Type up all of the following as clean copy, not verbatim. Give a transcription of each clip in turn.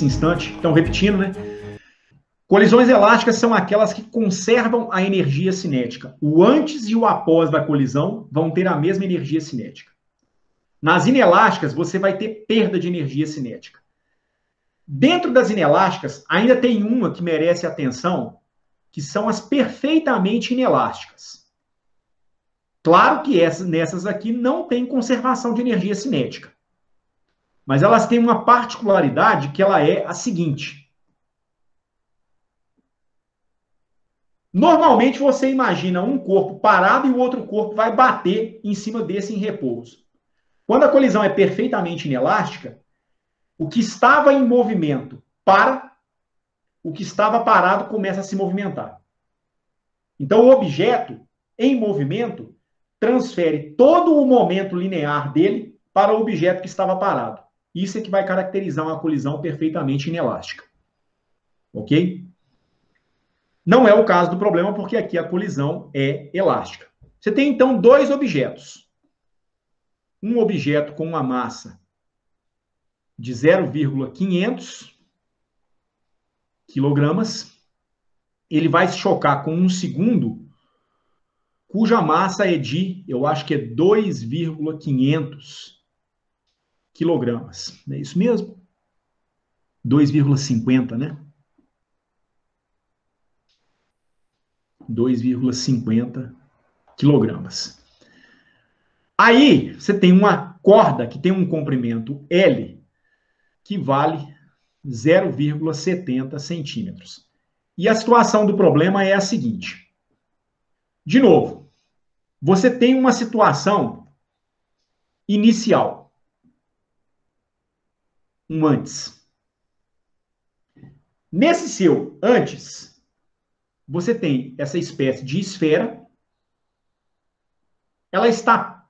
nesse instante. Então, repetindo, né? Colisões elásticas são aquelas que conservam a energia cinética. O antes e o após da colisão vão ter a mesma energia cinética. Nas inelásticas, você vai ter perda de energia cinética. Dentro das inelásticas, ainda tem uma que merece atenção, que são as perfeitamente inelásticas. Claro que nessas aqui não tem conservação de energia cinética. Mas elas têm uma particularidade que ela é a seguinte. Normalmente você imagina um corpo parado e o outro corpo vai bater em cima desse em repouso. Quando a colisão é perfeitamente inelástica, o que estava em movimento para, o que estava parado começa a se movimentar. Então o objeto em movimento transfere todo o momento linear dele para o objeto que estava parado. Isso é que vai caracterizar uma colisão perfeitamente inelástica. Ok? Não é o caso do problema, porque aqui a colisão é elástica. Você tem, então, dois objetos. Um objeto com uma massa de 0,500 quilogramas. Ele vai se chocar com um segundo, cuja massa é de, eu acho que é 2,500 quilogramas. Não é isso mesmo? 2,50, né? 2,50 quilogramas. Aí, você tem uma corda que tem um comprimento L, que vale 0,70 centímetros. E a situação do problema é a seguinte. De novo, você tem uma situação inicial. Um antes. Nesse seu antes, você tem essa espécie de esfera. Ela está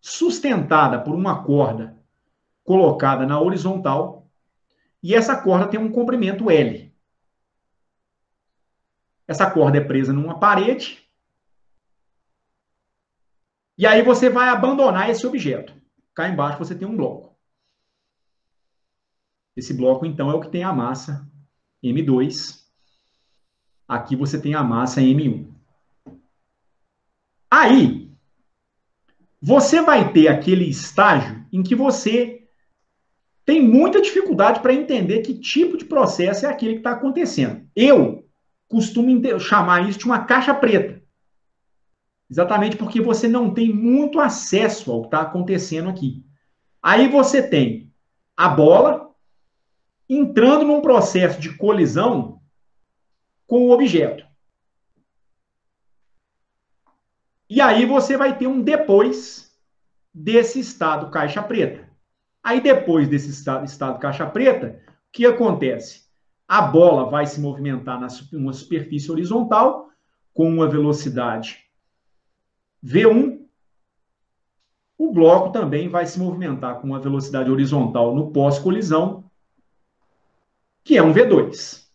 sustentada por uma corda colocada na horizontal, e essa corda tem um comprimento L. Essa corda é presa numa parede, e aí você vai abandonar esse objeto. Cá embaixo você tem um bloco. Esse bloco, então, é o que tem a massa M2. Aqui você tem a massa M1. Aí, você vai ter aquele estágio em que você tem muita dificuldade para entender que tipo de processo é aquele que está acontecendo. Eu costumo chamar isso de uma caixa preta. Exatamente porque você não tem muito acesso ao que está acontecendo aqui. Aí você tem a bola entrando num processo de colisão com o objeto. E aí você vai ter um depois desse estado caixa preta. Aí depois desse estado caixa preta, o que acontece? A bola vai se movimentar numa superfície horizontal com uma velocidade V1. O bloco também vai se movimentar com uma velocidade horizontal no pós-colisão, que é um V2.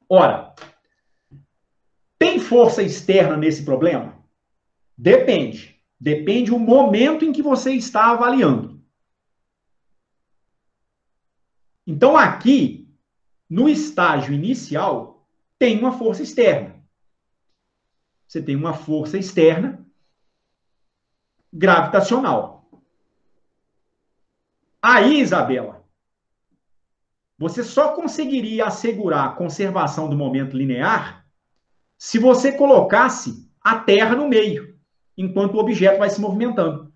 Ora, tem força externa nesse problema? Depende. Depende do momento em que você está avaliando. Então, aqui, no estágio inicial, tem uma força externa. Você tem uma força externa gravitacional. Aí, Isabela, você só conseguiria assegurar a conservação do momento linear se você colocasse a Terra no meio, enquanto o objeto vai se movimentando.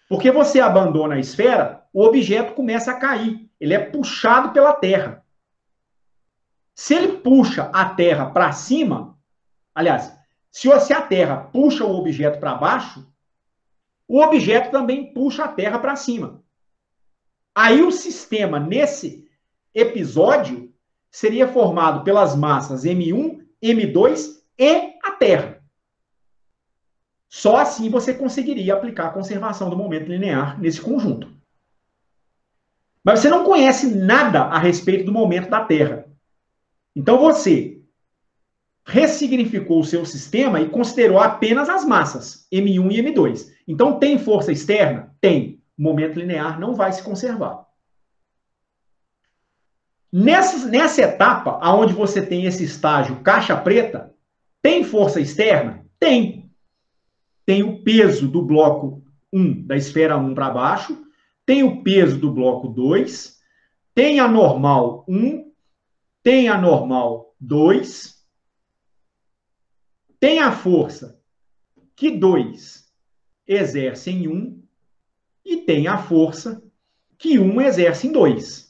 Porque você abandona a esfera, o objeto começa a cair. Ele é puxado pela Terra. Se ele puxa a Terra para cima, aliás, se a Terra puxa o objeto para baixo, o objeto também puxa a Terra para cima. Aí o sistema, nesse episódio, seria formado pelas massas M1, M2 e a Terra. Só assim você conseguiria aplicar a conservação do momento linear nesse conjunto. Mas você não conhece nada a respeito do momento da Terra. Então você ressignificou o seu sistema e considerou apenas as massas, M1 e M2. Então tem força externa? Tem. O momento linear não vai se conservar. Nessa etapa, onde você tem esse estágio caixa preta, tem força externa? Tem. Tem o peso do bloco 1, da esfera 1 para baixo, tem o peso do bloco 2, tem a normal 1, tem a normal 2, tem a força que 2 exerce em 1 e tem a força que 1 exerce em 2.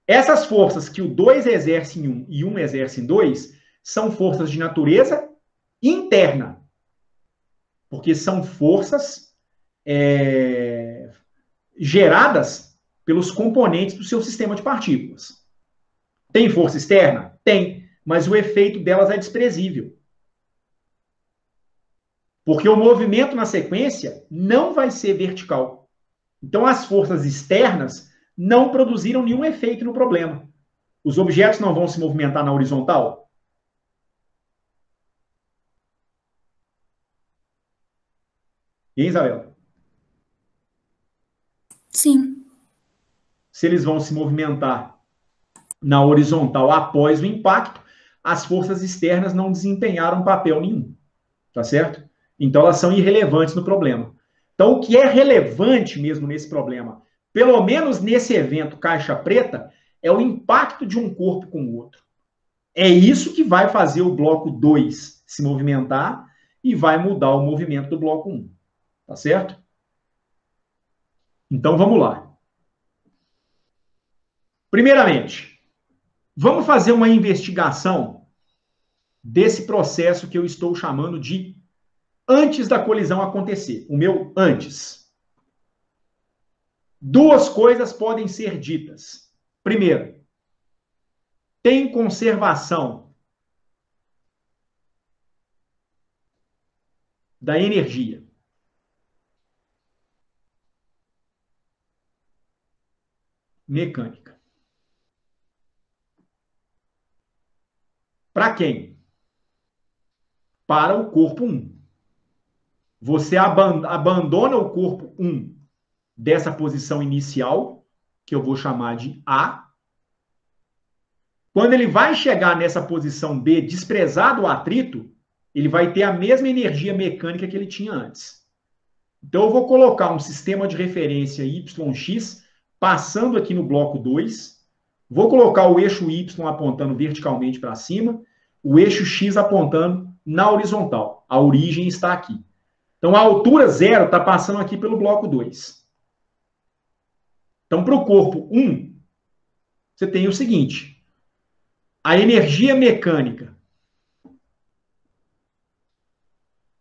Essas forças que o 2 exerce em 1 e 1 exerce em 2 são forças de natureza interna, porque são forças geradas pelos componentes do seu sistema de partículas. Tem força externa? Tem, mas o efeito delas é desprezível. Porque o movimento na sequência não vai ser vertical. Então, as forças externas não produziram nenhum efeito no problema. Os objetos não vão se movimentar na horizontal? E aí, Isabela? Sim. Se eles vão se movimentar na horizontal após o impacto, as forças externas não desempenharam papel nenhum. Tá certo? Então, elas são irrelevantes no problema. Então, o que é relevante mesmo nesse problema, pelo menos nesse evento caixa preta, é o impacto de um corpo com o outro. É isso que vai fazer o bloco 2 se movimentar e vai mudar o movimento do bloco 1. Tá certo? Então, vamos lá. Primeiramente, vamos fazer uma investigação desse processo que eu estou chamando de antes da colisão acontecer. O meu antes. Duas coisas podem ser ditas. Primeiro, tem conservação da energia. Mecânica. Para quem? Para o corpo 1. Você abandona o corpo 1 dessa posição inicial, que eu vou chamar de A. Quando ele vai chegar nessa posição B, desprezado o atrito, ele vai ter a mesma energia mecânica que ele tinha antes. Então, eu vou colocar um sistema de referência YX passando aqui no bloco 2. Vou colocar o eixo Y apontando verticalmente para cima, o eixo X apontando na horizontal. A origem está aqui. Então, a altura 0 está passando aqui pelo bloco 2. Então, para o corpo 1, você tem o seguinte. A energia mecânica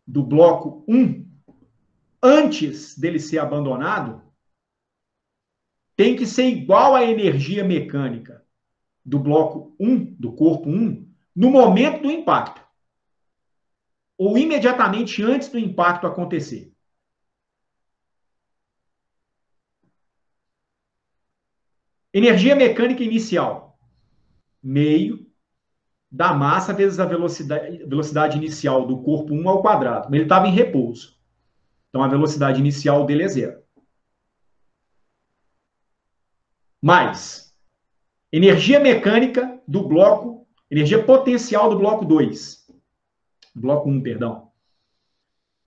do bloco 1, antes dele ser abandonado, tem que ser igual à energia mecânica do bloco 1, do corpo 1, no momento do impacto. Ou imediatamente antes do impacto acontecer. Energia mecânica inicial. Meio da massa vezes a velocidade inicial do corpo 1 ao quadrado. Ele estava em repouso. Então, a velocidade inicial dele é 0. Mais energia mecânica do bloco, energia potencial do bloco 2. Bloco 1, perdão.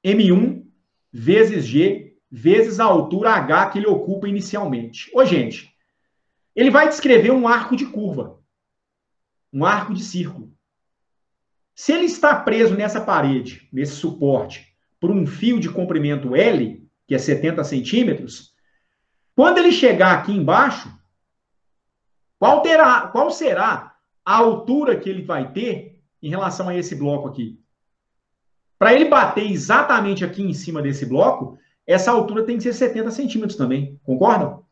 M1 vezes G vezes a altura H que ele ocupa inicialmente. Ô, gente, ele vai descrever um arco de curva. Um arco de círculo. Se ele está preso nessa parede, nesse suporte, por um fio de comprimento L, que é 70 centímetros, quando ele chegar aqui embaixo, qual será a altura que ele vai ter em relação a esse bloco aqui? Para ele bater exatamente aqui em cima desse bloco, essa altura tem que ser 70 centímetros também. Concordam?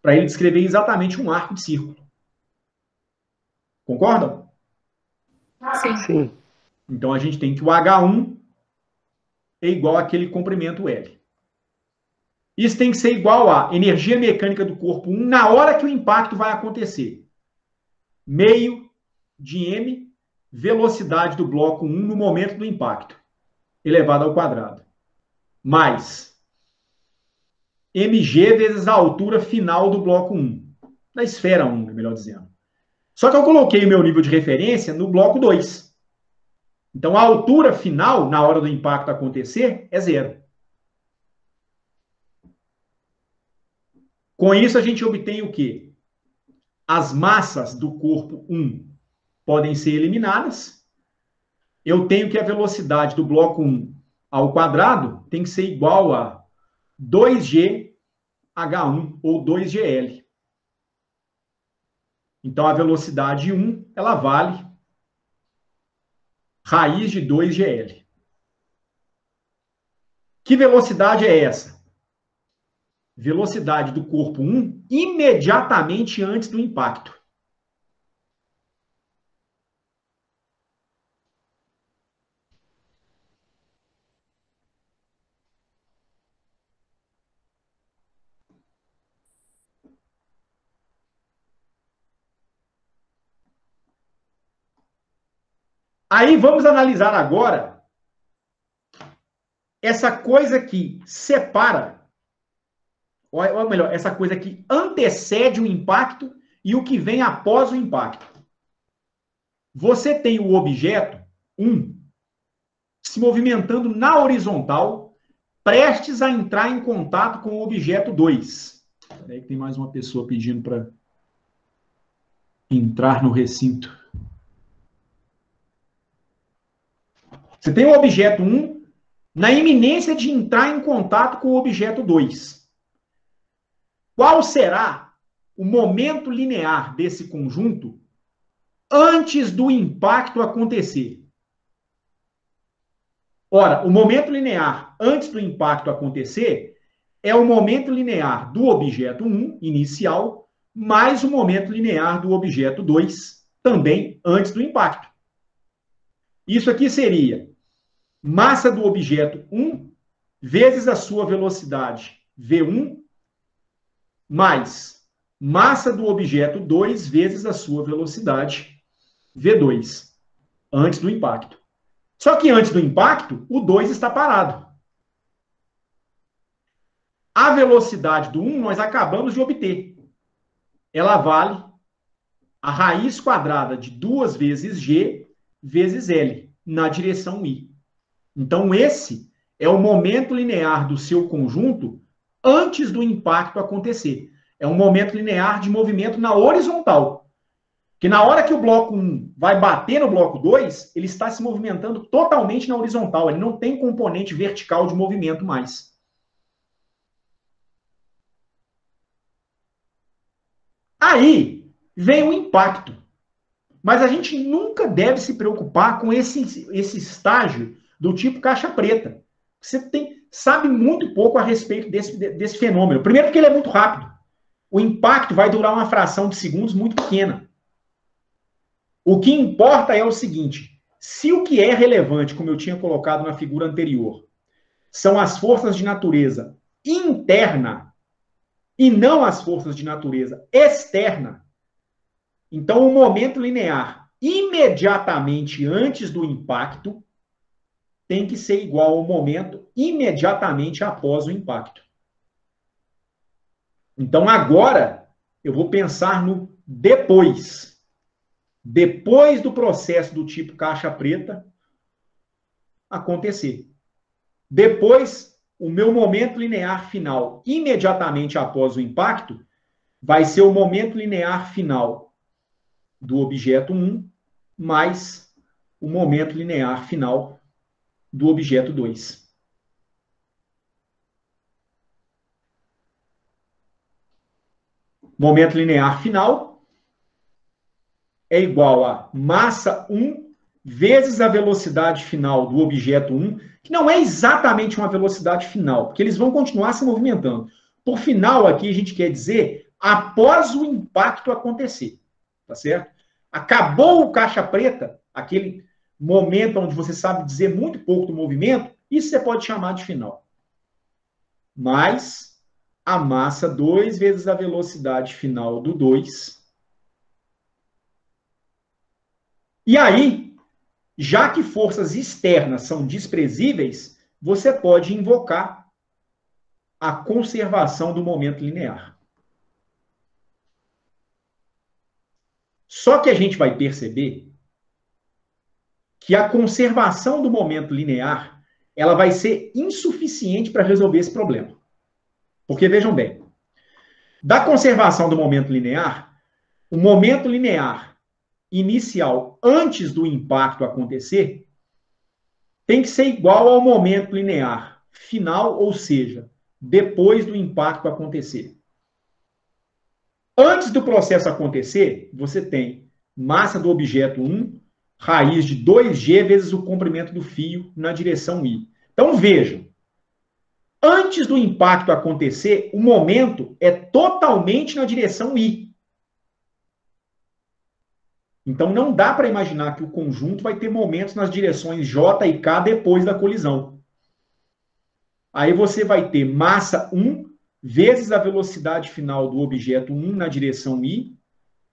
Para ele descrever exatamente um arco de círculo. Concordam? Sim. Então, a gente tem que o H1 é igual àquele comprimento L. Isso tem que ser igual à energia mecânica do corpo 1 na hora que o impacto vai acontecer. Meio de M, velocidade do bloco 1 no momento do impacto, elevado ao quadrado. Mais mg vezes a altura final do bloco 1. Da esfera 1, melhor dizendo. Só que eu coloquei o meu nível de referência no bloco 2. Então, a altura final, na hora do impacto acontecer, é 0. Com isso, a gente obtém o quê? As massas do corpo 1 podem ser eliminadas. Eu tenho que a velocidade do bloco 1 ao quadrado tem que ser igual a 2G H1 ou 2GL. Então, a velocidade 1, ela vale raiz de 2GL. Que velocidade é essa? Velocidade do corpo 1 imediatamente antes do impacto. Aí vamos analisar agora essa coisa que separa, ou melhor, essa coisa que antecede o impacto e o que vem após o impacto. Você tem o objeto 1 se movimentando na horizontal, prestes a entrar em contato com o objeto 2. Aí tem mais uma pessoa pedindo para entrar no recinto. Você tem o objeto 1 na iminência de entrar em contato com o objeto 2. Qual será o momento linear desse conjunto antes do impacto acontecer? Ora, o momento linear antes do impacto acontecer é o momento linear do objeto 1, inicial, mais o momento linear do objeto 2, também antes do impacto. Isso aqui seria massa do objeto 1 vezes a sua velocidade v1 mais massa do objeto 2 vezes a sua velocidade v2, antes do impacto. Só que antes do impacto, o 2 está parado. A velocidade do 1 nós acabamos de obter. Ela vale a raiz quadrada de 2 vezes g vezes L, na direção I. Então, esse é o momento linear do seu conjunto antes do impacto acontecer. É um momento linear de movimento na horizontal. Que na hora que o bloco 1 vai bater no bloco 2, ele está se movimentando totalmente na horizontal. Ele não tem componente vertical de movimento mais. Aí vem o impacto. Mas a gente nunca deve se preocupar com esse estágio do tipo caixa preta. Você sabe muito pouco a respeito desse fenômeno. Primeiro, porque ele é muito rápido. O impacto vai durar uma fração de segundos muito pequena. O que importa é o seguinte: se o que é relevante, como eu tinha colocado na figura anterior, são as forças de natureza interna e não as forças de natureza externa, então o momento linear imediatamente antes do impacto tem que ser igual ao momento imediatamente após o impacto. Então agora eu vou pensar no depois. Depois do processo do tipo caixa preta acontecer. Depois, o meu momento linear final, imediatamente após o impacto, vai ser o momento linear final do objeto 1 mais o momento linear final do objeto 2. Momento linear final é igual a massa 1 vezes a velocidade final do objeto 1, que não é exatamente uma velocidade final, porque eles vão continuar se movimentando. Por final, aqui a gente quer dizer após o impacto acontecer, tá certo? Acabou o caixa preta, aquele momento onde você sabe dizer muito pouco do movimento, isso você pode chamar de final. Mais a massa 2 vezes a velocidade final do 2. E aí, já que forças externas são desprezíveis, você pode invocar a conservação do momento linear. Só que a gente vai perceber que a conservação do momento linear ela vai ser insuficiente para resolver esse problema. Porque, vejam bem, da conservação do momento linear, o momento linear inicial antes do impacto acontecer tem que ser igual ao momento linear final, ou seja, depois do impacto acontecer. Antes do processo acontecer, você tem massa do objeto 1, raiz de 2G vezes o comprimento do fio na direção I. Então, vejam, antes do impacto acontecer, o momento é totalmente na direção I. Então, não dá para imaginar que o conjunto vai ter momentos nas direções J e K depois da colisão. Aí você vai ter massa 1 vezes a velocidade final do objeto 1 na direção I,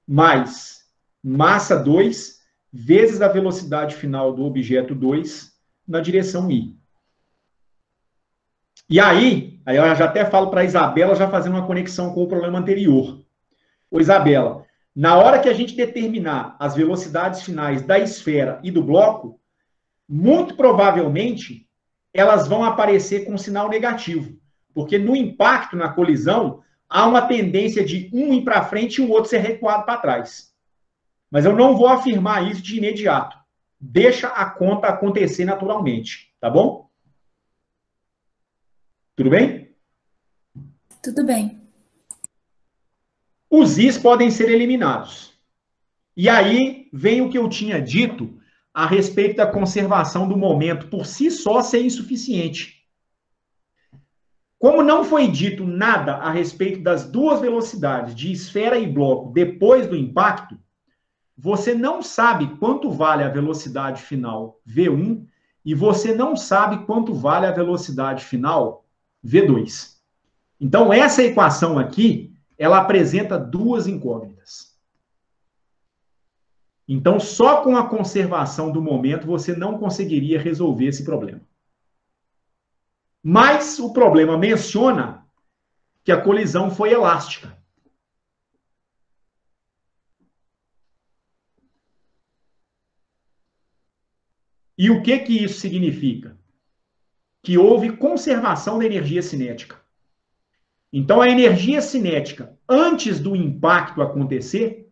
mais massa 2 vezes a velocidade final do objeto 2 na direção I. E aí eu já até falo para a Isabela, já fazendo uma conexão com o problema anterior. Ô, Isabela, na hora que a gente determinar as velocidades finais da esfera e do bloco, muito provavelmente elas vão aparecer com sinal negativo, porque no impacto, na colisão, há uma tendência de um ir para frente e o outro ser recuado para trás. Mas eu não vou afirmar isso de imediato. Deixa a conta acontecer naturalmente, tá bom? Tudo bem? Tudo bem. Os Is podem ser eliminados. E aí vem o que eu tinha dito a respeito da conservação do momento por si só ser insuficiente. Como não foi dito nada a respeito das duas velocidades de esfera e bloco depois do impacto, você não sabe quanto vale a velocidade final V1 e você não sabe quanto vale a velocidade final V2. Então, essa equação aqui, ela apresenta duas incógnitas. Então, só com a conservação do momento você não conseguiria resolver esse problema. Mas o problema menciona que a colisão foi elástica. E o que isso significa? Que houve conservação da energia cinética. Então, a energia cinética, antes do impacto acontecer,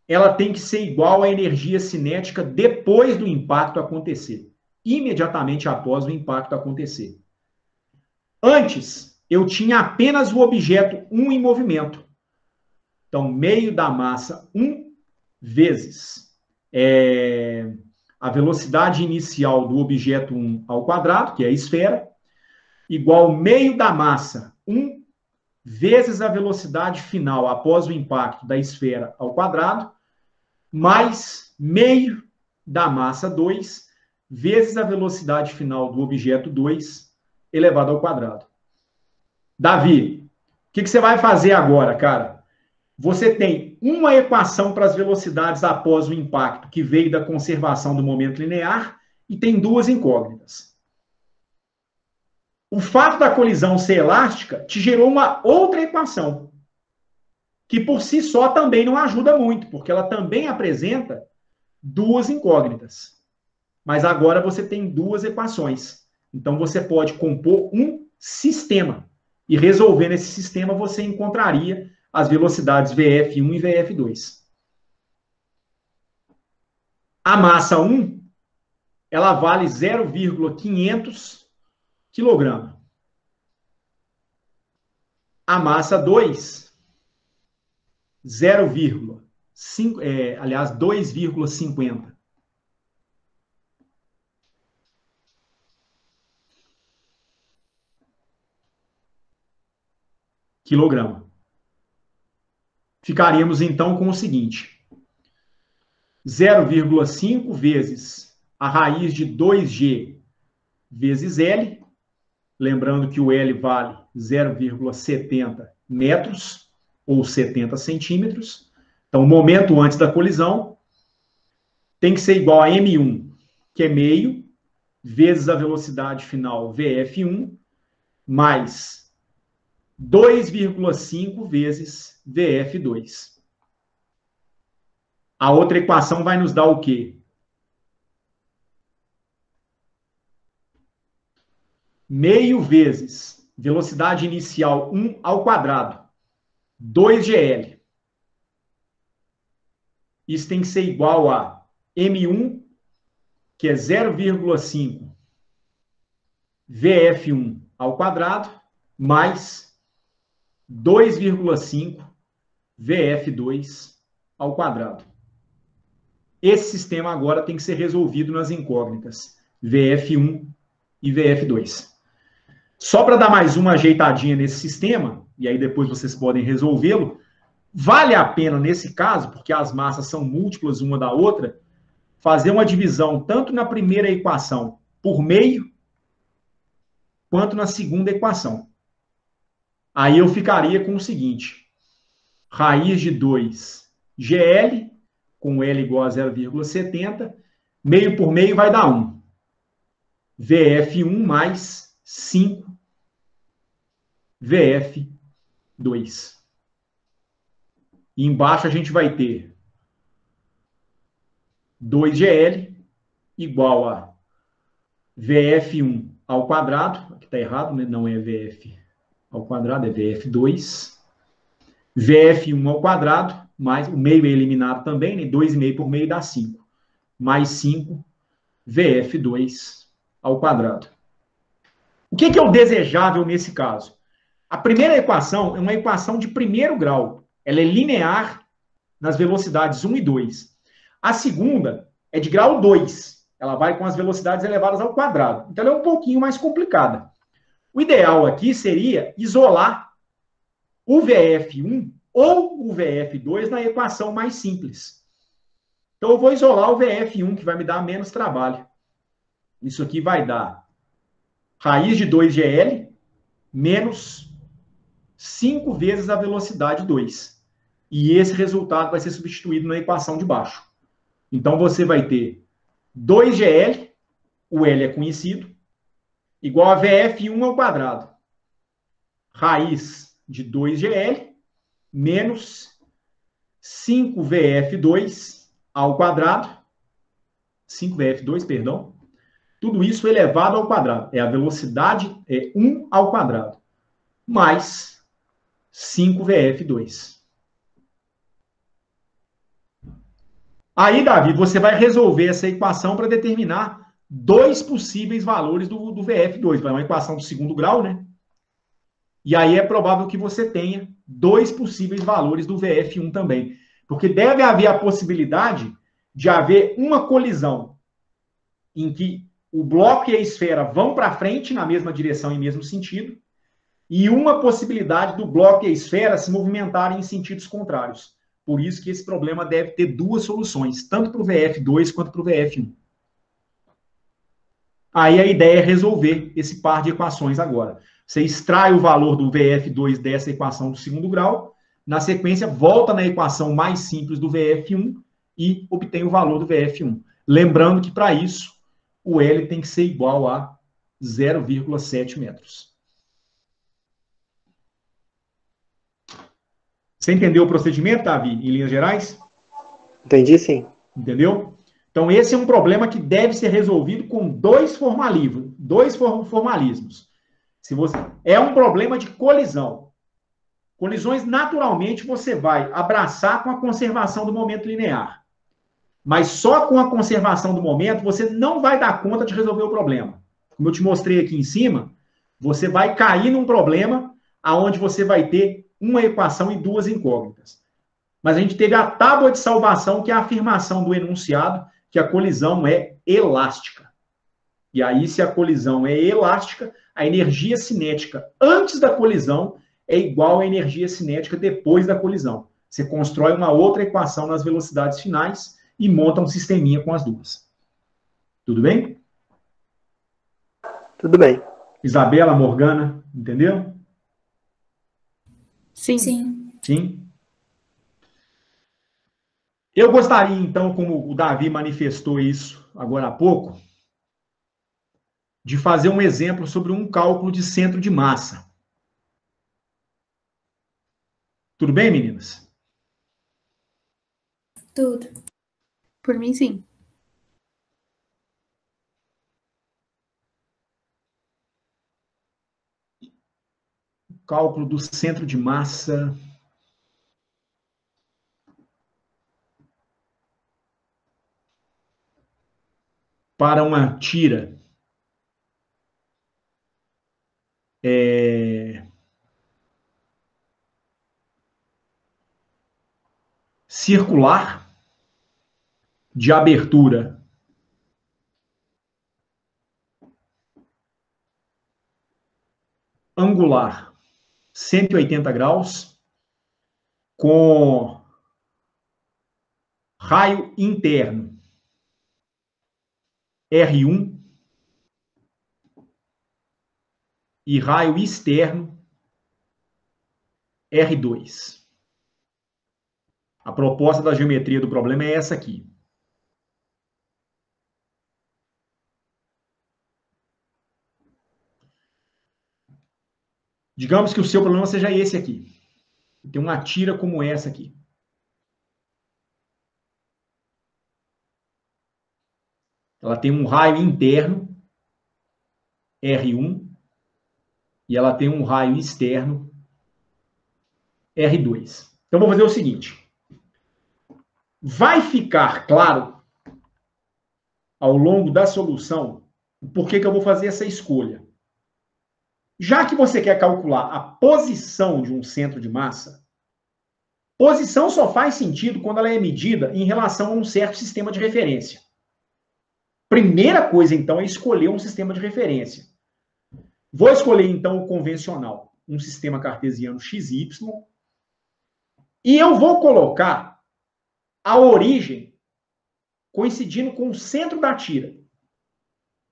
ela tem que ser igual à energia cinética depois do impacto acontecer, imediatamente após o impacto acontecer. Antes, eu tinha apenas o objeto 1 em movimento. Então, meio da massa 1 vezes a velocidade inicial do objeto 1 ao quadrado, que é a esfera, igual meio da massa 1 vezes a velocidade final após o impacto da esfera ao quadrado, mais meio da massa 2 vezes a velocidade final do objeto 2 elevado ao quadrado. Davi, o que você vai fazer agora, cara? Você tem uma equação para as velocidades após o impacto, que veio da conservação do momento linear, e tem duas incógnitas. O fato da colisão ser elástica te gerou uma outra equação, que por si só também não ajuda muito, porque ela também apresenta duas incógnitas. Mas agora você tem duas equações. Então você pode compor um sistema. E resolvendo esse sistema, você encontraria as velocidades VF1 e VF2. A massa 1, ela vale 0,500 kg. A massa 2, 2,50 quilograma. Ficaríamos, então, com o seguinte. 0,5 vezes a raiz de 2G vezes L. Lembrando que o L vale 0,70 metros, ou 70 centímetros. Então, o momento antes da colisão tem que ser igual a M1, que é meio, vezes a velocidade final VF1, mais 2,5 vezes VF2. A outra equação vai nos dar o quê? Meio vezes velocidade inicial 1 ao quadrado, 2GL. Isso tem que ser igual a M1, que é 0,5 VF1 ao quadrado, mais 2,5 VF2 ao quadrado. Esse sistema agora tem que ser resolvido nas incógnitas VF1 e VF2. Só para dar mais uma ajeitadinha nesse sistema, e aí depois vocês podem resolvê-lo, vale a pena nesse caso, porque as massas são múltiplas uma da outra, fazer uma divisão tanto na primeira equação por meio, quanto na segunda equação. Aí eu ficaria com o seguinte: raiz de 2GL, com L igual a 0,70, meio por meio vai dar 1. VF1 mais 5 VF2. E embaixo a gente vai ter 2GL igual a VF1 ao quadrado, aqui está errado, né? Não é VF ao quadrado, é VF2. VF1 ao quadrado, mais o meio é eliminado também, né? 2,5 por meio dá 5. Mais 5 VF2 ao quadrado. O que é o desejável nesse caso? A primeira equação é uma equação de primeiro grau. Ela é linear nas velocidades 1 e 2. A segunda é de grau 2. Ela vai com as velocidades elevadas ao quadrado. Então, ela é um pouquinho mais complicada. O ideal aqui seria isolar o VF1 ou o VF2 na equação mais simples. Então, eu vou isolar o VF1, que vai me dar menos trabalho. Isso aqui vai dar raiz de 2GL menos 5 vezes a velocidade 2. E esse resultado vai ser substituído na equação de baixo. Então, você vai ter 2GL, o L é conhecido, igual a VF1 ao quadrado. Raiz de 2GL menos 5VF2 ao quadrado. 5VF2, perdão. Tudo isso elevado ao quadrado. É a velocidade, é 1 ao quadrado. Mais 5VF2. Aí, Davi, você vai resolver essa equação para determinar dois possíveis valores do VF2. É uma equação de segundo grau, né? E aí é provável que você tenha dois possíveis valores do VF1 também. Porque deve haver a possibilidade de haver uma colisão em que o bloco e a esfera vão para frente na mesma direção e mesmo sentido, e uma possibilidade do bloco e a esfera se movimentarem em sentidos contrários. Por isso que esse problema deve ter duas soluções, tanto para o VF2 quanto para o VF1. Aí a ideia é resolver esse par de equações agora. Você extrai o valor do VF2 dessa equação do segundo grau, na sequência volta na equação mais simples do VF1 e obtém o valor do VF1. Lembrando que para isso o L tem que ser igual a 0,7 metros. Você entendeu o procedimento, Davi, em linhas gerais? Entendi, sim. Entendeu? Então, esse é um problema que deve ser resolvido com dois formalismos. Se você... É um problema de colisão. Colisões, naturalmente, você vai abraçar com a conservação do momento linear. Mas só com a conservação do momento, você não vai dar conta de resolver o problema. Como eu te mostrei aqui em cima, você vai cair num problema onde você vai ter uma equação e duas incógnitas. Mas a gente teve a tábua de salvação, que é a afirmação do enunciado, que a colisão é elástica. E aí, se a colisão é elástica, a energia cinética antes da colisão é igual à energia cinética depois da colisão. Você constrói uma outra equação nas velocidades finais e monta um sisteminha com as duas. Tudo bem? Tudo bem. Isabela, Morgana, entendeu? Sim. Sim. Sim. Eu gostaria, então, como o Davi manifestou isso agora há pouco, de fazer um exemplo sobre um cálculo de centro de massa. Tudo bem, meninas? Tudo. Por mim, sim. Cálculo do centro de massa para uma tira circular de abertura angular 180 graus com raio interno R1 e raio externo R2. A proposta da geometria do problema é essa aqui. Digamos que o seu problema seja esse aqui. Tem uma tira como essa aqui. Ela tem um raio interno R1 e ela tem um raio externo R2. Então, vou fazer o seguinte. Vai ficar claro, ao longo da solução, por que eu vou fazer essa escolha. Já que você quer calcular a posição de um centro de massa, posição só faz sentido quando ela é medida em relação a um certo sistema de referência. Primeira coisa, então, é escolher um sistema de referência. Vou escolher, então, o convencional, um sistema cartesiano XY, e eu vou colocar a origem coincidindo com o centro da tira.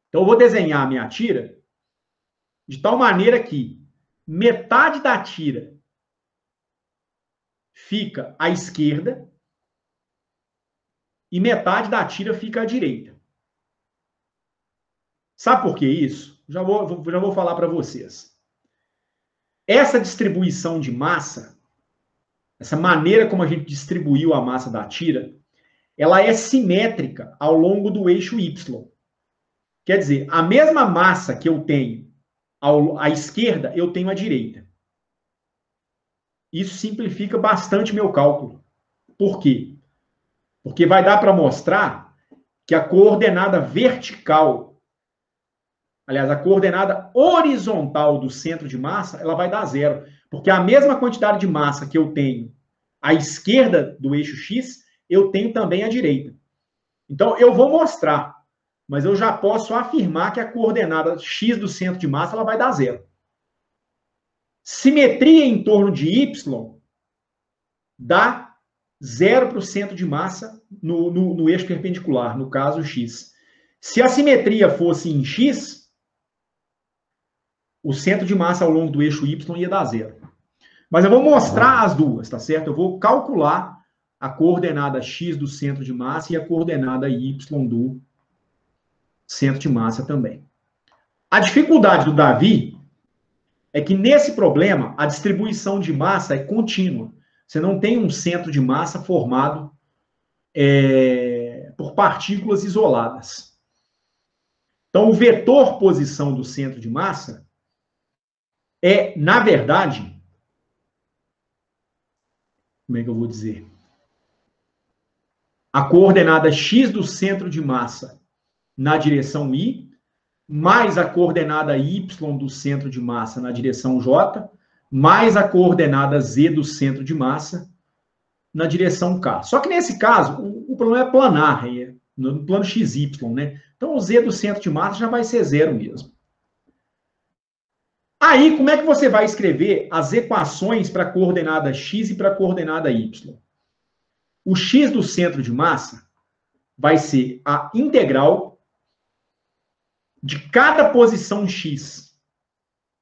Então, eu vou desenhar a minha tira de tal maneira que metade da tira fica à esquerda e metade da tira fica à direita. Sabe por que isso? Já vou falar para vocês. Essa distribuição de massa, essa maneira como a gente distribuiu a massa da tira, ela é simétrica ao longo do eixo Y. Quer dizer, a mesma massa que eu tenho à esquerda, eu tenho à direita. Isso simplifica bastante meu cálculo. Por quê? Porque vai dar para mostrar que a coordenada vertical, aliás, a coordenada horizontal do centro de massa, ela vai dar zero. Porque a mesma quantidade de massa que eu tenho à esquerda do eixo X, eu tenho também à direita. Então, eu vou mostrar, mas eu já posso afirmar que a coordenada X do centro de massa ela vai dar zero. Simetria em torno de Y dá 0 para o centro de massa no eixo perpendicular, no caso X. Se a simetria fosse em X, o centro de massa ao longo do eixo Y ia dar zero. Mas eu vou mostrar as duas, tá certo? Eu vou calcular a coordenada X do centro de massa e a coordenada Y do centro de massa também. A dificuldade do Davi é que nesse problema a distribuição de massa é contínua. Você não tem um centro de massa formado por partículas isoladas. Então, o vetor posição do centro de massa é, na verdade, como é que eu vou dizer? A coordenada X do centro de massa na direção Y, mais a coordenada Y do centro de massa na direção J, mais a coordenada Z do centro de massa na direção K. Só que nesse caso, o problema é planar, no plano XY, né? Então, o Z do centro de massa já vai ser zero mesmo. Aí, como é que você vai escrever as equações para a coordenada X e para a coordenada Y? O X do centro de massa vai ser a integral de cada posição X,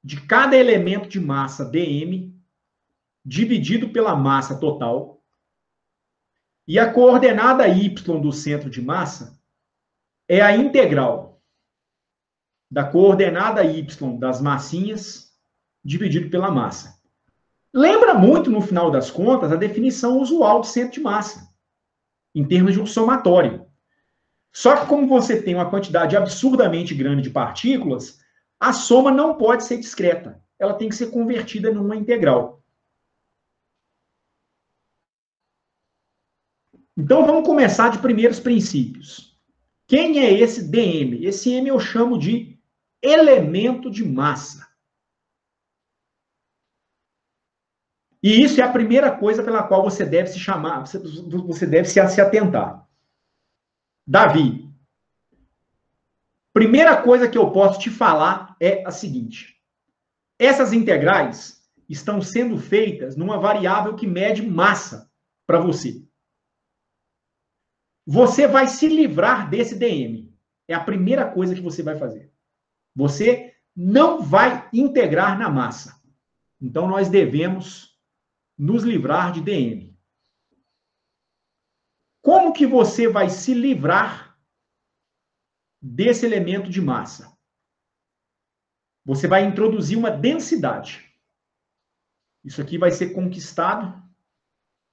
de cada elemento de massa dm, dividido pela massa total. E a coordenada Y do centro de massa é a integral da coordenada Y das massinhas dividido pela massa. Lembra muito, no final das contas, a definição usual de centro de massa. em termos de um somatório. Só que como você tem uma quantidade absurdamente grande de partículas, a soma não pode ser discreta. Ela tem que ser convertida numa integral. Então, vamos começar de primeiros princípios. Quem é esse dm? Esse m eu chamo de elemento de massa. E isso é a primeira coisa pela qual você deve se chamar, você deve se atentar. Davi, primeira coisa que eu posso te falar é a seguinte. Essas integrais estão sendo feitas numa variável que mede massa para você. Você vai se livrar desse dm. É a primeira coisa que você vai fazer. Você não vai integrar na massa. Então, nós devemos nos livrar de dm. Como que você vai se livrar desse elemento de massa? Você vai introduzir uma densidade. Isso aqui vai ser conquistado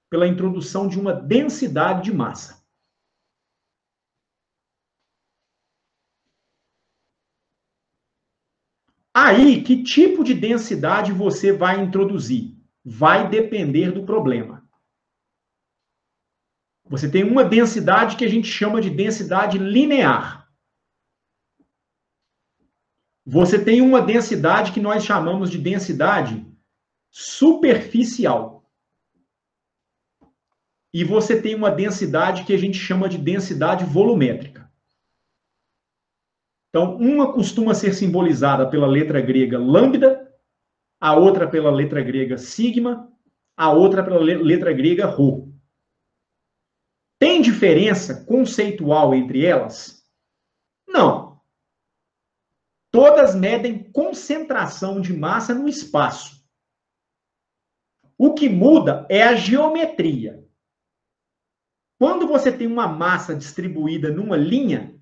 pela introdução de uma densidade de massa. Aí, que tipo de densidade você vai introduzir? Vai depender do problema. Você tem uma densidade que a gente chama de densidade linear. Você tem uma densidade que nós chamamos de densidade superficial. E você tem uma densidade que a gente chama de densidade volumétrica. Então, uma costuma ser simbolizada pela letra grega lambda, a outra pela letra grega sigma, a outra pela letra grega rho. Tem diferença conceitual entre elas? Não. Todas medem concentração de massa no espaço. O que muda é a geometria. Quando você tem uma massa distribuída numa linha,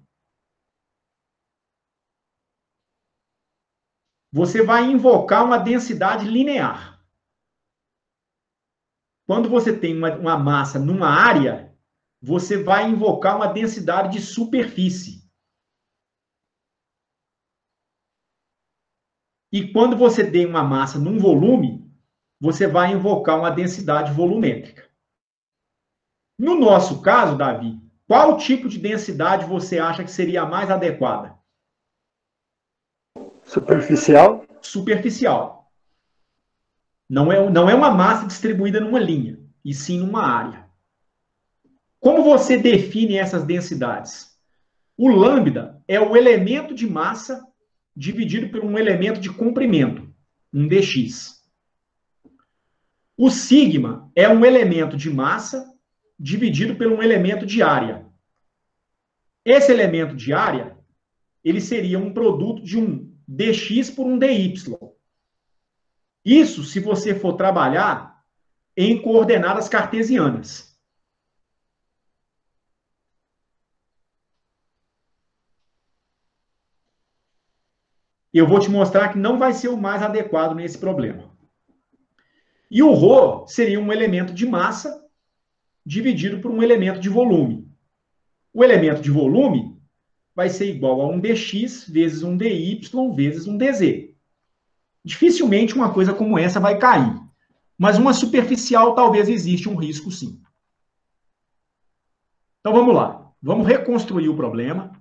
você vai invocar uma densidade linear. Quando você tem uma massa numa área, você vai invocar uma densidade de superfície. E quando você tem uma massa num volume, você vai invocar uma densidade volumétrica. No nosso caso, Davi, qual tipo de densidade você acha que seria a mais adequada? Superficial? Superficial. Não é uma massa distribuída numa linha, e sim numa área. Como você define essas densidades? O lambda é o elemento de massa dividido por um elemento de comprimento, um dx. O sigma é um elemento de massa dividido por um elemento de área. Esse elemento de área, ele seria um produto de um dx por um dy. Isso se você for trabalhar em coordenadas cartesianas. Eu vou te mostrar que não vai ser o mais adequado nesse problema. E o ρ seria um elemento de massa dividido por um elemento de volume. O elemento de volume vai ser igual a um dx vezes um dy vezes um dz. Dificilmente uma coisa como essa vai cair. Mas uma superficial talvez existe um risco sim. Então vamos lá. Vamos reconstruir o problema.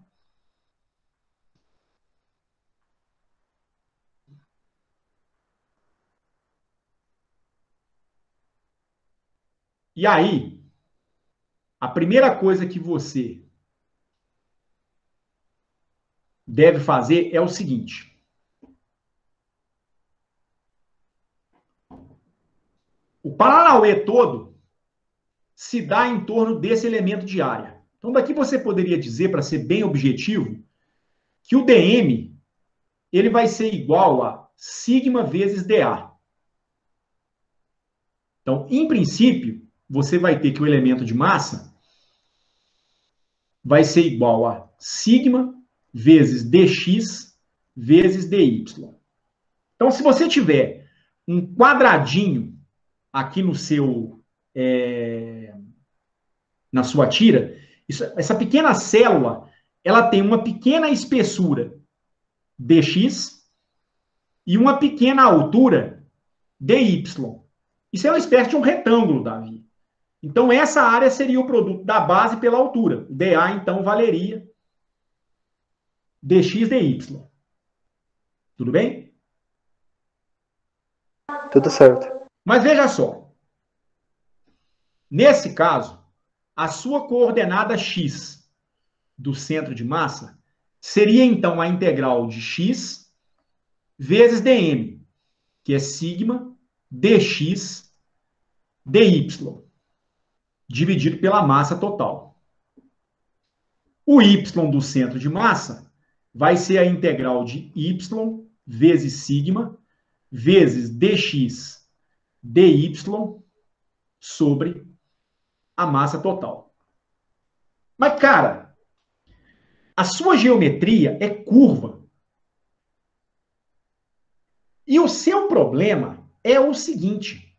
E aí, a primeira coisa que você deve fazer é o seguinte. O Paranauê todo se dá em torno desse elemento de área. Então, daqui você poderia dizer, para ser bem objetivo, que o dm ele vai ser igual a sigma vezes dA. Então, em princípio, você vai ter que o elemento de massa vai ser igual a sigma vezes dx vezes dy. Então, se você tiver um quadradinho aqui no seu na sua tira, essa pequena célula, ela tem uma pequena espessura dx e uma pequena altura dy. Isso é uma espécie de um retângulo, Davi. Então, essa área seria o produto da base pela altura. O dA, então, valeria dx dy. Tudo bem? Tudo certo. Mas veja só. Nesse caso, a sua coordenada x do centro de massa seria, então, a integral de x vezes dm, que é sigma dx dy, dividido pela massa total. O y do centro de massa vai ser a integral de y vezes sigma vezes dx dy sobre a massa total. Mas, cara, a sua geometria é curva. E o seu problema é o seguinte: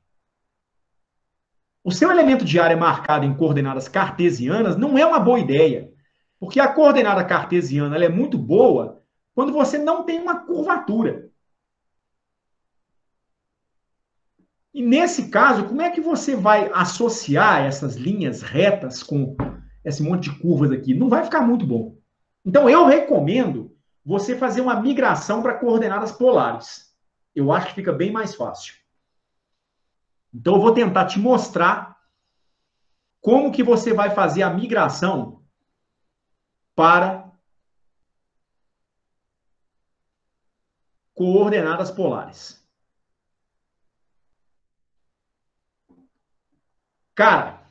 o seu elemento de área marcado em coordenadas cartesianas não é uma boa ideia, porque a coordenada cartesiana ela é muito boa quando você não tem uma curvatura. E nesse caso, como é que você vai associar essas linhas retas com esse monte de curvas aqui? Não vai ficar muito bom. Então, eu recomendo você fazer uma migração para coordenadas polares. Eu acho que fica bem mais fácil. Então, eu vou tentar te mostrar como que você vai fazer a migração para coordenadas polares. Cara,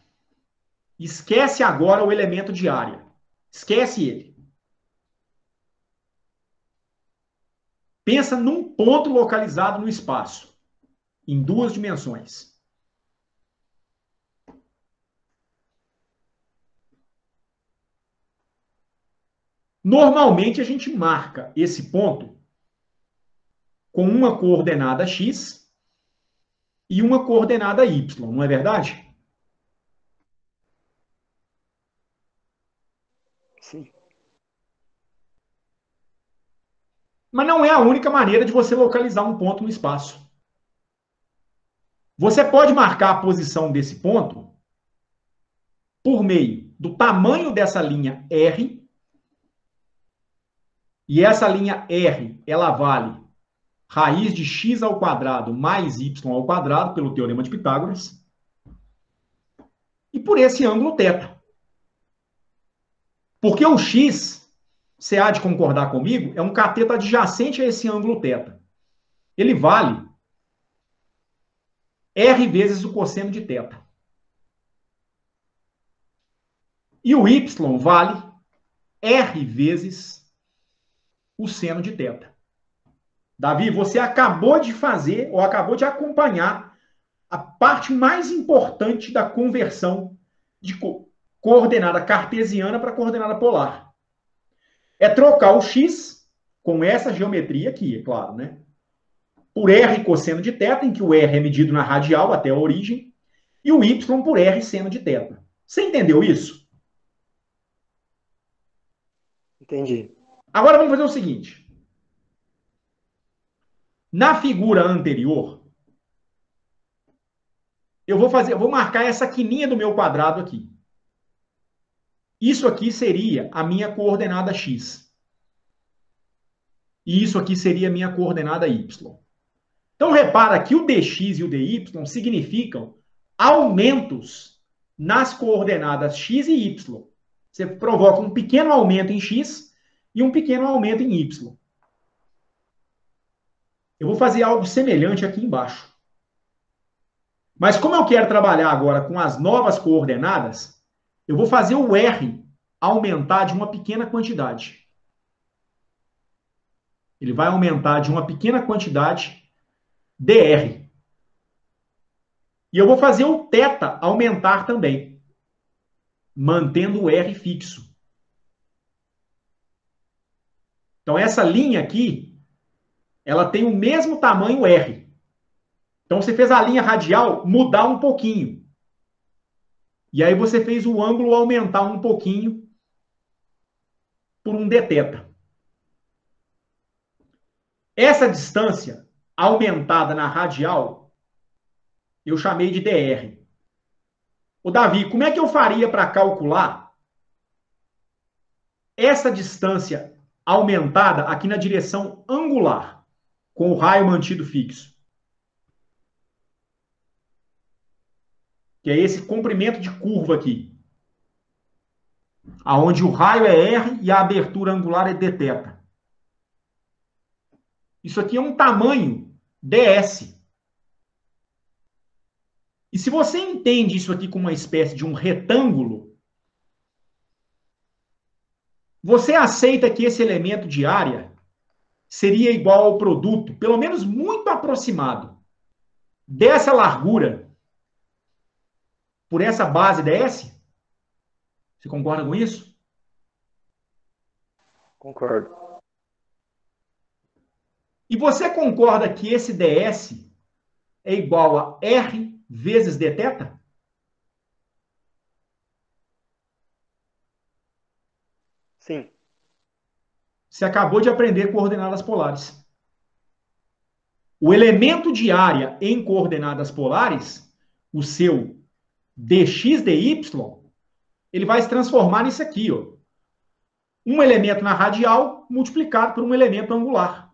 esquece agora o elemento de área. Esquece ele. Pensa num ponto localizado no espaço, em duas dimensões. Normalmente, a gente marca esse ponto com uma coordenada x e uma coordenada y, não é verdade? Sim. Mas não é a única maneira de você localizar um ponto no espaço. Você pode marcar a posição desse ponto por meio do tamanho dessa linha R, e essa linha R, ela vale raiz de x ao quadrado mais y ao quadrado, pelo teorema de Pitágoras, e por esse ângulo θ. Porque o x, você há de concordar comigo, é um cateto adjacente a esse ângulo θ. Ele vale R vezes o cosseno de θ. E o y vale R vezes o seno de θ. Davi, você acabou de fazer, ou acabou de acompanhar, a parte mais importante da conversão de coordenada cartesiana para coordenada polar. É trocar o x com essa geometria aqui, é claro, né? Por R cosseno de θ, em que o R é medido na radial até a origem, e o y por R seno de θ. Você entendeu isso? Entendi. Agora vamos fazer o seguinte. Na figura anterior, eu vou marcar essa quininha do meu quadrado aqui. Isso aqui seria a minha coordenada x. E isso aqui seria a minha coordenada y. Então, repara que o dx e o dy significam aumentos nas coordenadas x e y. Você provoca um pequeno aumento em x e um pequeno aumento em y. Eu vou fazer algo semelhante aqui embaixo. Mas como eu quero trabalhar agora com as novas coordenadas, eu vou fazer o R aumentar de uma pequena quantidade. Ele vai aumentar de uma pequena quantidade dr. E eu vou fazer o θ aumentar também, mantendo o R fixo. Então, essa linha aqui, ela tem o mesmo tamanho R. Então, você fez a linha radial mudar um pouquinho. E aí você fez o ângulo aumentar um pouquinho por um dθ. Essa distância aumentada na radial, eu chamei de dr. Ô, Davi, como é que eu faria para calcular essa distância aumentada aqui na direção angular, com o raio mantido fixo? Que é esse comprimento de curva aqui, aonde o raio é R e a abertura angular é dθ. Isso aqui é um tamanho ds. E se você entende isso aqui como uma espécie de um retângulo, você aceita que esse elemento de área seria igual ao produto, pelo menos muito aproximado, dessa largura por essa base ds? Você concorda com isso? Concordo. E você concorda que esse ds é igual a R vezes dθ? Sim. Você acabou de aprender coordenadas polares. O elemento de área em coordenadas polares, o seu dx dy, ele vai se transformar nisso aqui, ó. Um elemento na radial multiplicado por um elemento angular.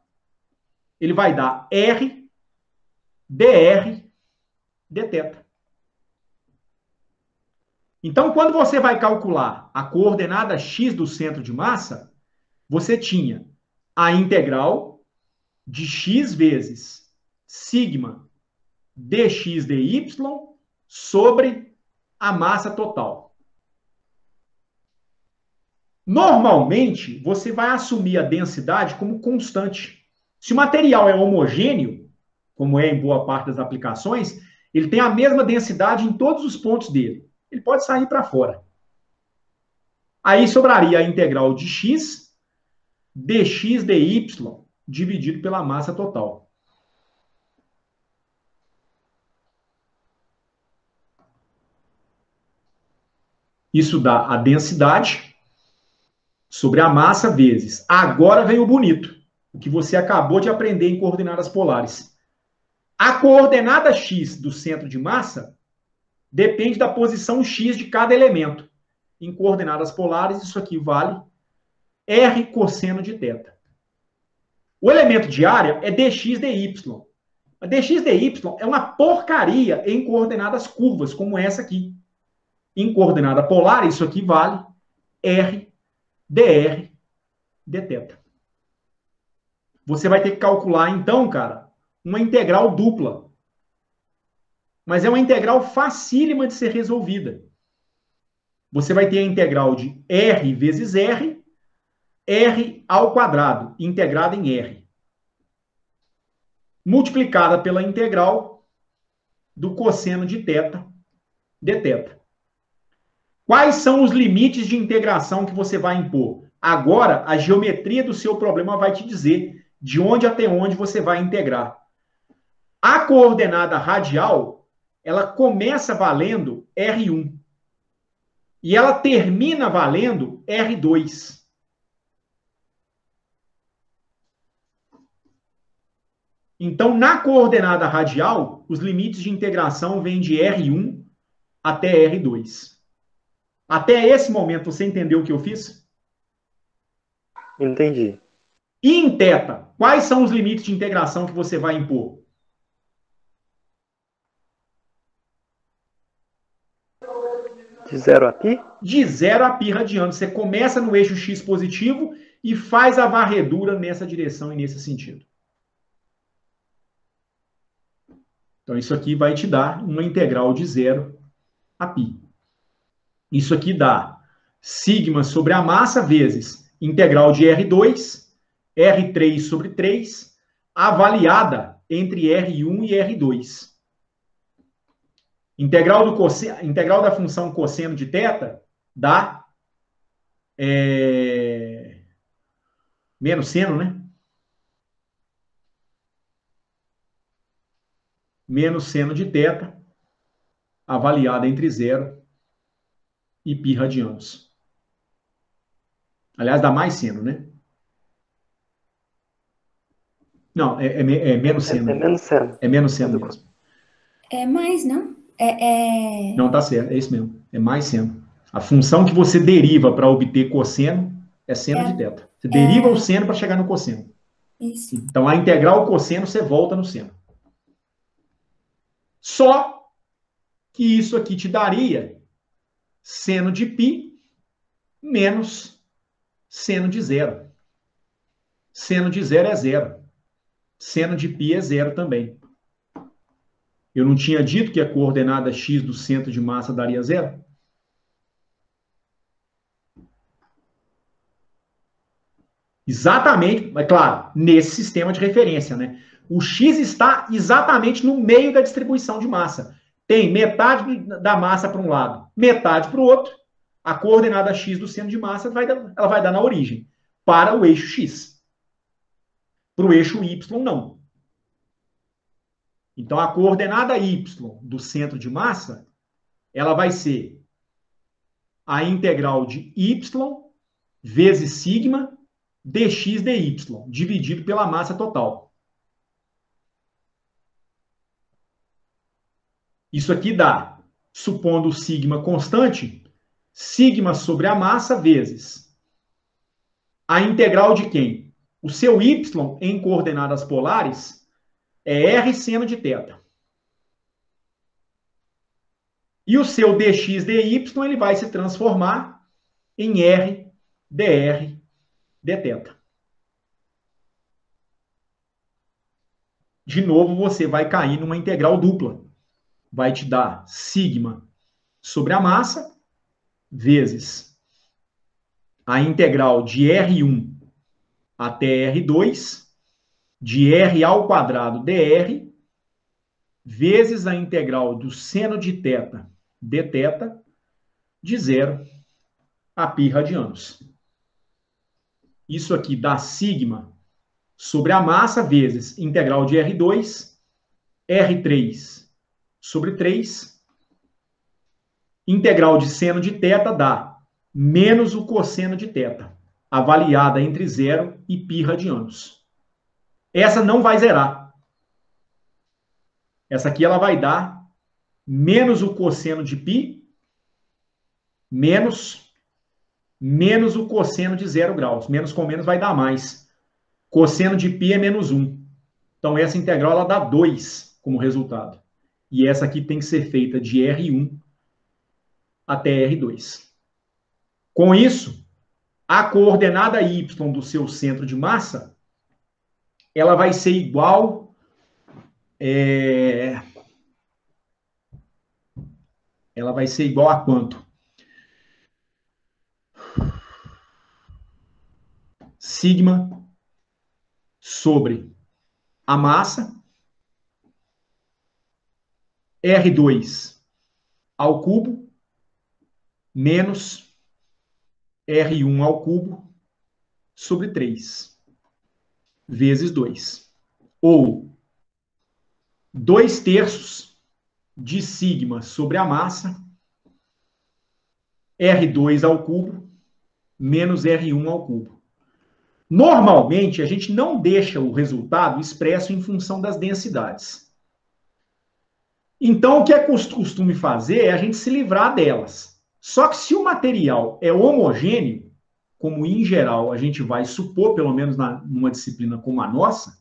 Ele vai dar R dr dθ. Então, quando você vai calcular a coordenada x do centro de massa, você tinha a integral de x vezes sigma dx dy sobre a massa total. Normalmente, você vai assumir a densidade como constante. Se o material é homogêneo, como é em boa parte das aplicações, ele tem a mesma densidade em todos os pontos dele. Ele pode sair para fora. Aí sobraria a integral de x dx dy dividido pela massa total. Isso dá a densidade sobre a massa vezes. Agora vem o bonito, o que você acabou de aprender em coordenadas polares. A coordenada x do centro de massa depende da posição x de cada elemento. Em coordenadas polares, isso aqui vale R cosseno de θ. O elemento de área é dx dy. A dx dy é uma porcaria em coordenadas curvas, como essa aqui. Em coordenada polar, isso aqui vale R dr dθ. Você vai ter que calcular, então, cara, uma integral dupla. Mas é uma integral facílima de ser resolvida. Você vai ter a integral de R vezes R, R ao quadrado, integrada em R, multiplicada pela integral do cosseno de θ dθ. Quais são os limites de integração que você vai impor? Agora, a geometria do seu problema vai te dizer de onde até onde você vai integrar. A coordenada radial, ela começa valendo R1 e ela termina valendo R2. Então, na coordenada radial, os limites de integração vêm de R1 até R2. Até esse momento, você entendeu o que eu fiz? Entendi. E em θ, quais são os limites de integração que você vai impor? De 0 a π? De 0 a π radiano. Você começa no eixo x positivo e faz a varredura nessa direção e nesse sentido. Então, isso aqui vai te dar uma integral de 0 a π. Isso aqui dá sigma sobre a massa vezes integral de R2, R3 sobre 3, avaliada entre R1 e R2. Integral da função cosseno de θ dá menos seno, né? Menos seno de θ, avaliada entre 0 e π radianos. Aliás, dá mais seno, né? Não, é menos seno. É menos seno. É menos seno mesmo. É mais, não? Não, tá certo, é isso mesmo. É mais seno. A função que você deriva para obter cosseno é seno de θ. Você deriva o seno para chegar no cosseno. Isso. Então, a integral cosseno, você volta no seno. Só que isso aqui te daria seno de π menos seno de zero. Seno de zero é zero. Seno de π é zero também. Eu não tinha dito que a coordenada x do centro de massa daria zero? Exatamente, é claro, nesse sistema de referência, né? O x está exatamente no meio da distribuição de massa. Tem metade da massa para um lado, metade para o outro. A coordenada x do centro de massa ela vai dar na origem, para o eixo x. Para o eixo y, não. Então, a coordenada y do centro de massa, ela vai ser a integral de y vezes sigma dx dy, dividido pela massa total. Isso aqui dá, supondo o sigma constante, sigma sobre a massa vezes a integral de quem? O seu y em coordenadas polares é r seno de θ. E o seu dx dy ele vai se transformar em r dr dθ. De novo, você vai cair numa integral dupla. Vai te dar sigma sobre a massa vezes a integral de R1 até R2 de R ao quadrado dr vezes a integral do seno de θ dθ de 0 a π radianos. Isso aqui dá sigma sobre a massa vezes integral de R2, R3 sobre 3, integral de seno de θ dá menos o cosseno de θ, avaliada entre 0 e π radianos. Essa não vai zerar. Essa aqui ela vai dar menos o cosseno de π menos o cosseno de 0 graus. Menos com menos vai dar mais. Cosseno de π é menos 1. Então, essa integral ela dá 2 como resultado. E essa aqui tem que ser feita de R1 até R2. Com isso, a coordenada y do seu centro de massa, ela vai ser igual... Ela vai ser igual a quanto? Sigma sobre a massa, R2 ao cubo, menos R1 ao cubo, sobre 3, vezes 2. Ou 2/3 de sigma sobre a massa, R2 ao cubo, menos R1 ao cubo. Normalmente, a gente não deixa o resultado expresso em função das densidades. Então, o que é costume fazer é a gente se livrar delas. Só que se o material é homogêneo, como em geral a gente vai supor, pelo menos numa disciplina como a nossa,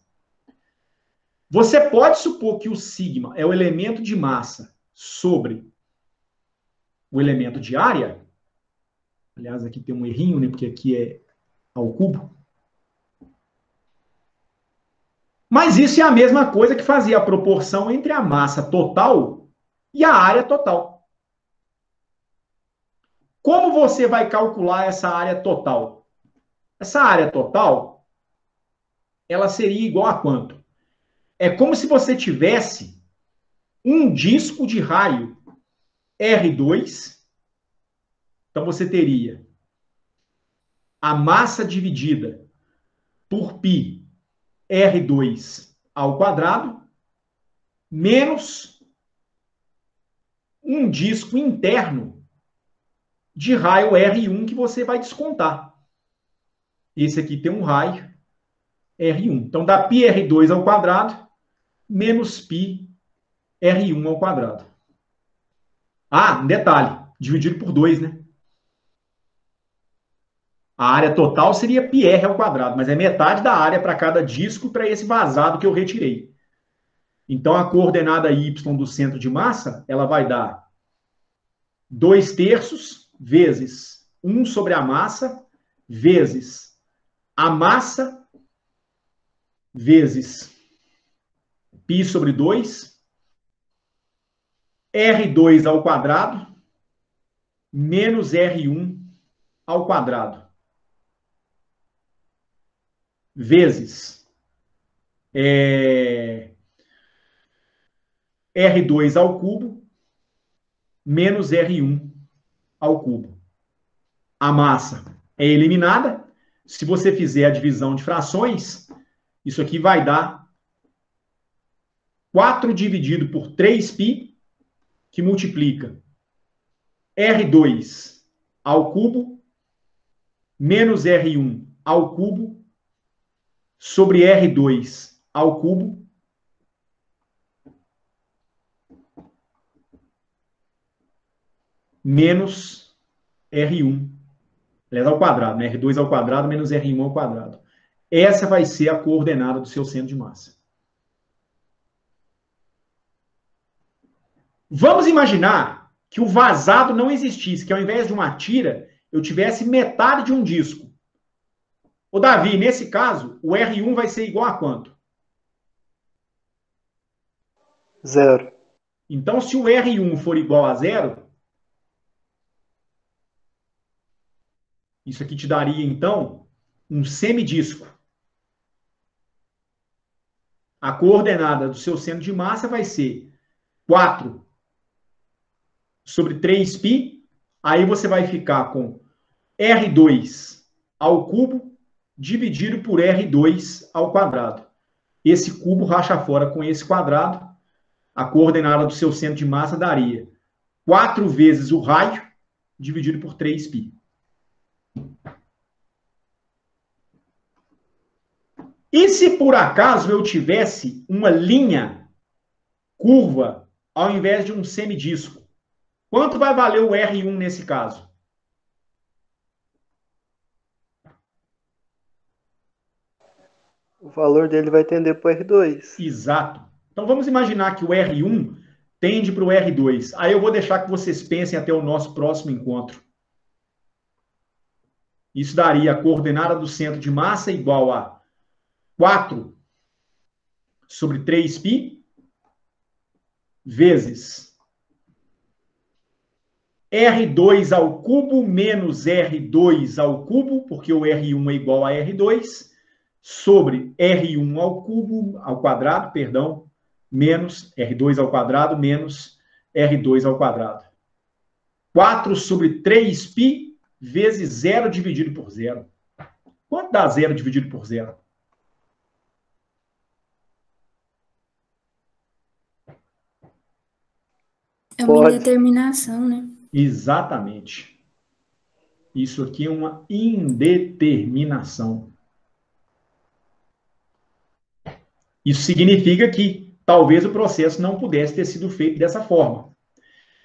você pode supor que o sigma é o elemento de massa sobre o elemento de área. Aliás, aqui tem um errinho, né? Porque aqui é ao cubo. Mas isso é a mesma coisa que fazia a proporção entre a massa total e a área total. Como você vai calcular essa área total? Essa área total, ela seria igual a quanto? É como se você tivesse um disco de raio R2. Então, você teria a massa dividida por π R2 ao quadrado, menos um disco interno de raio R1 que você vai descontar. Esse aqui tem um raio R1. Então, dá πr2 ao quadrado menos πr1 ao quadrado. Ah, um detalhe, dividido por 2, né? A área total seria πr ao quadrado, mas é metade da área para cada disco para esse vazado que eu retirei. Então, a coordenada y do centro de massa, ela vai dar 2/3 vezes 1 sobre a massa, vezes a massa, vezes π sobre 2, R2 ao quadrado, menos R1 ao quadrado, vezes R2 ao cubo, menos R1 ao cubo. A massa é eliminada. Se você fizer a divisão de frações, isso aqui vai dar 4 dividido por 3π, que multiplica R2 ao cubo, menos R1 ao cubo, sobre R2 ao cubo, menos R1, aliás, ao quadrado, né? R2 ao quadrado menos R1 ao quadrado. Essa vai ser a coordenada do seu centro de massa. Vamos imaginar que o vazado não existisse, que ao invés de uma tira, eu tivesse metade de um disco. Ô, Davi, nesse caso, o R1 vai ser igual a quanto? 0. Então, se o R1 for igual a 0, isso aqui te daria, então, um semidisco. A coordenada do seu centro de massa vai ser 4 sobre 3π. Aí você vai ficar com R2 ao cubo dividido por R2 ao quadrado. Esse cubo racha fora com esse quadrado. A coordenada do seu centro de massa daria 4 vezes o raio dividido por 3π. E se por acaso eu tivesse uma linha curva ao invés de um semidisco? Quanto vai valer o R1 nesse caso? O valor dele vai tender para o R2. Exato. Então vamos imaginar que o R1 tende para o R2. Aí eu vou deixar que vocês pensem até o nosso próximo encontro. Isso daria a coordenada do centro de massa igual a 4 sobre 3π vezes R2 ao cubo menos R2 ao cubo, porque o R1 é igual a R2, sobre R1 ao cubo, ao quadrado, perdão, menos R2 ao quadrado, menos R2 ao quadrado. 4 sobre 3π vezes 0 dividido por 0. Quanto dá 0 dividido por 0? É uma indeterminação, né? Exatamente. Isso aqui é uma indeterminação. Isso significa que talvez o processo não pudesse ter sido feito dessa forma.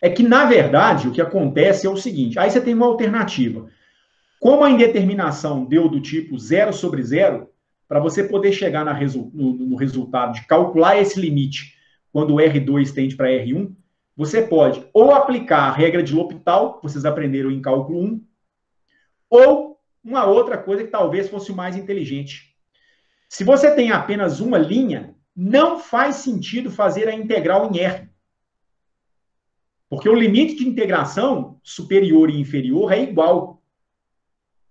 É que, na verdade, o que acontece é o seguinte, aí você tem uma alternativa. Como a indeterminação deu do tipo 0 sobre 0, para você poder chegar no resultado de calcular esse limite quando o R2 tende para R1, você pode ou aplicar a regra de L'Hopital, que vocês aprenderam em cálculo 1, ou uma outra coisa que talvez fosse o mais inteligente. Se você tem apenas uma linha, não faz sentido fazer a integral em R. Porque o limite de integração superior e inferior é igual.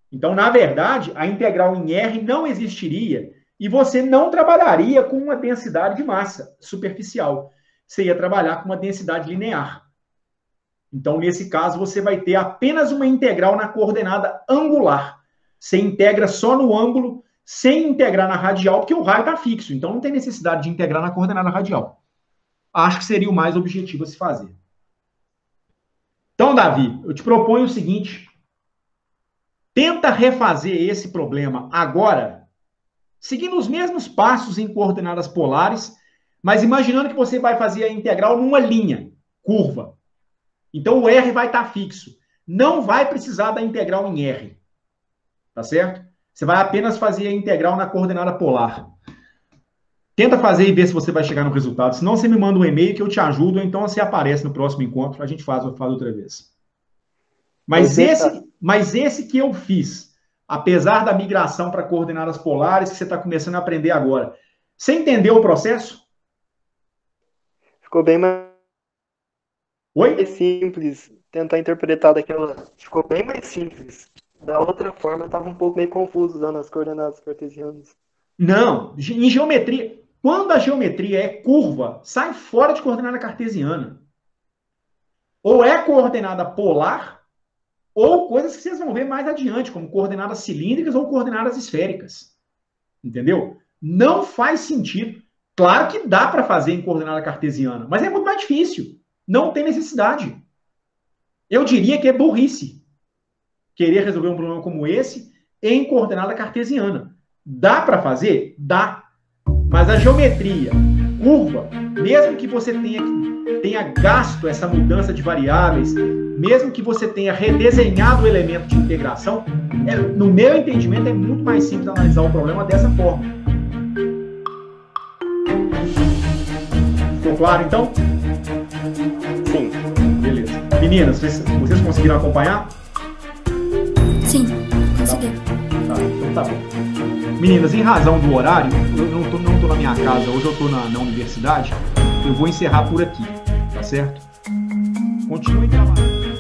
Então, na verdade, a integral em R não existiria e você não trabalharia com uma densidade de massa superficial. Você ia trabalhar com uma densidade linear. Então, nesse caso, você vai ter apenas uma integral na coordenada angular. Você integra só no ângulo, sem integrar na radial, porque o raio está fixo. Então, não tem necessidade de integrar na coordenada radial. Acho que seria o mais objetivo a se fazer. Então, Davi, eu te proponho o seguinte. Tenta refazer esse problema agora, seguindo os mesmos passos em coordenadas polares, mas imaginando que você vai fazer a integral numa linha, curva. Então, o R vai estar fixo. Não vai precisar da integral em R. Tá certo? Você vai apenas fazer a integral na coordenada polar. Tenta fazer e ver se você vai chegar no resultado. Senão, você me manda um e-mail que eu te ajudo, ou então você aparece no próximo encontro, a gente faz outra vez. Mas esse que eu fiz, apesar da migração para coordenadas polares, que você está começando a aprender agora, você entendeu o processo? Ficou bem mais Oi? simples. Tentar interpretar daquela... Ficou bem mais simples. Da outra forma, eu estava um pouco meio confuso usando as coordenadas cartesianas. Não, em geometria, quando a geometria é curva, sai fora de coordenada cartesiana. Ou é coordenada polar, ou coisas que vocês vão ver mais adiante, como coordenadas cilíndricas ou coordenadas esféricas. Entendeu? Não faz sentido. Claro que dá para fazer em coordenada cartesiana, mas é muito mais difícil. Não tem necessidade. Eu diria que é burrice querer resolver um problema como esse em coordenada cartesiana. Dá para fazer? Dá. Mas a geometria, curva, mesmo que você tenha gasto essa mudança de variáveis, mesmo que você tenha redesenhado o elemento de integração, no meu entendimento, é muito mais simples analisar o problema dessa forma. Ficou claro, então? Sim. Beleza. Meninas, vocês conseguiram acompanhar? Sim, consegui. Tá, então tá bom. Meninas, em razão do horário, eu não tô na minha casa, hoje eu tô na universidade, eu vou encerrar por aqui, tá certo? Continuem trabalhando.